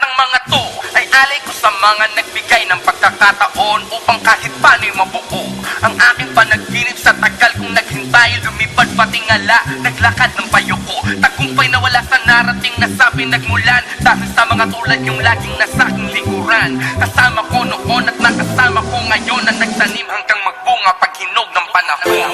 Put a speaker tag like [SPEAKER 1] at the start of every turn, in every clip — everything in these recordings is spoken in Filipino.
[SPEAKER 1] ng mga to ay alay ko sa mga nagbigay ng pagkakataon upang kahit paano'y mabuo ang aking panaginip sa tagal kong naghintay. Lumipad pati ngala, naglakad ng payoko, tagumpay na wala sa narating na sa pinagmulan. Dahil sa mga tulad yung laging nasa aking likuran, kasama ko noon at nakasama ko ngayon na nagtanim hanggang magbunga pag hinog ng panahon.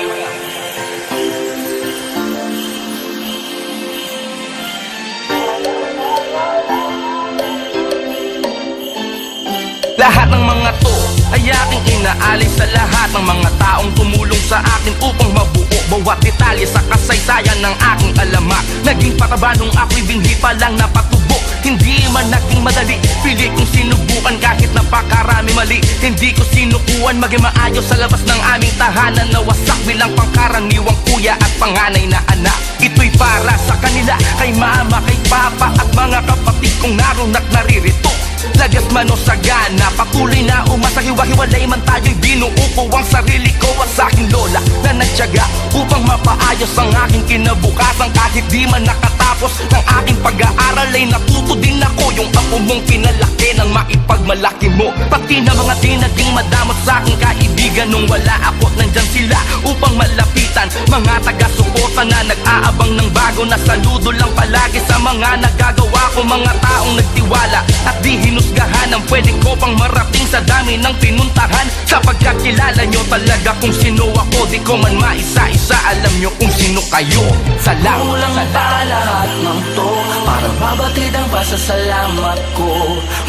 [SPEAKER 1] Lahat ng mga to ay aking inaalay sa lahat ng mga taong tumulong sa akin upang mabuo bawat detalye sa kasaysayan ng aking alamat. Naging pataba nung ako'y binhi pa lang napatubo, hindi man naging madali, pili kong sinubukan kahit napakarami mali. Hindi ko sinukuan maging maayos sa labas ng aming tahanan, nawasak bilang pangkaraniwang kuya at panganay na anak. Ito'y para sa kanila, kay mama, kay papa at mga kapatid kong naroon at naririto. Lagas man o sagana, patuloy na umasa, hiwa-hiwalay man tayo'y binuo ko ang sarili ko at sa aking lola na nagtiyaga upang mapaayos ang aking kinabukasan. Kahit di man nakatapos ng aking pag-aaral ay natuto din ako, yung apo mong pinalaki ng maipagmalaki mo. Pati na mga di naging madamot sa aking kaibigan nung wala ako, nandyan sila upang malapitan. Mga taga-suporta na nag-aabang ng bago, na saludo lang palagi sa mga nagagawa ko. Mga taong nagtiwala at di hinusgahan ang pwede ko pang marating sa dami ng pinuntahan. Sapagkat kilala nyo talaga kung sino ako, di ko man maisa-isa, alam nyo kung sino kayo. Salamat.
[SPEAKER 2] Kulang pa lahat ng to para mabatid ang pasasalamat ko.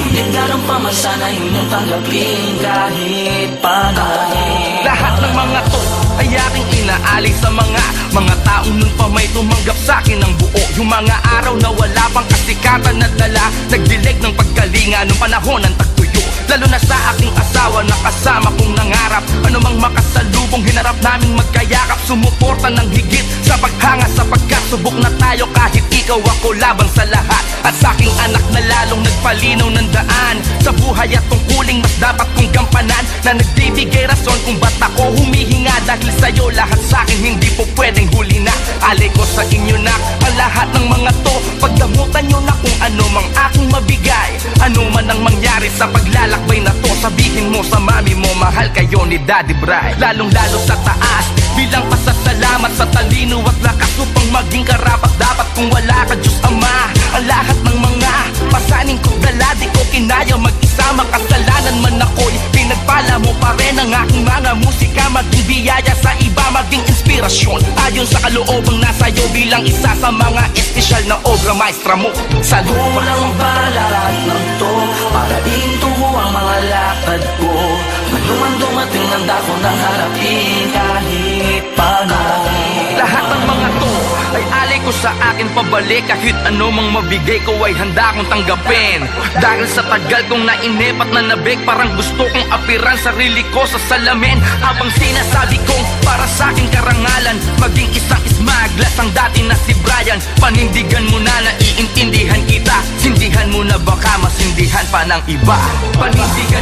[SPEAKER 2] Ngunit darang pa man sana inyong tanggapin kahit panahin.
[SPEAKER 1] Lahat ng mga to ay aking inaalay sa mga taong nun pa may tumanggap sa akin ng buo. Yung mga araw na wala pang kasikatan na dala, nagdileg ng pagkalinga nung panahon ng tagtuyo. Lalo na sa aking asawa na kasama kong nangarap, anumang makasalubong hinarap naming magkayakap. Sumuporta ng higit sa paghanga sapagkat subok na tayo kahit ikaw ako labang sa lahat. At sa aking anak na lalong nagpalinaw ng daan sa buhay at tungkuling mas dapat kong gampanan, na nagbibigay rason kung ba't ako humihinga. Dahil sa'yo lahat sa'kin hindi po pwedeng huli na. Alay ko sa inyo na ang lahat ng mga to, pagdamutan nyo na kung ano mang aking mabigay. Ano man ang mangyari sa paglalakbay na to, sabihin mo sa mami mo mahal kayo ni Daddy Bry. Lalong lalo sa taas bilang pasasalamat sa talino at lakas upang maging karapat dapat kung wala ka Diyos Ama. Ang lahat ng mga pasaning ko dala, di ko kinaya mag-isa, makasalanan man ako'y pinagpala mo pa rin ang aking mga musika. Maging biyaya sa iba, maging inspirasyon ayon sa kaloobang nasa'yo bilang isa sa mga espesyal na obra maestra mo sa lupa.
[SPEAKER 2] Kulang ba lahat ng to para ihintuho ang mga lakad ko? Manuman dumating ang dako ng harapin kahit panahin.
[SPEAKER 1] Lahat ng mga to ay alay ko sa akin pabalik, kahit ano mang mabigay ko ay handa kong tanggapin. Dahil sa tagal kong nainip at nanabik, parang gusto kong apiran sarili ko sa salamin. Habang sinasabi kong para sa aking karangalan, maging isang smaglas ang dati na si Brian. Panindigan mo na, naiintindihan kita, sindihan mo na baka masindihan pa ng iba. Panindigan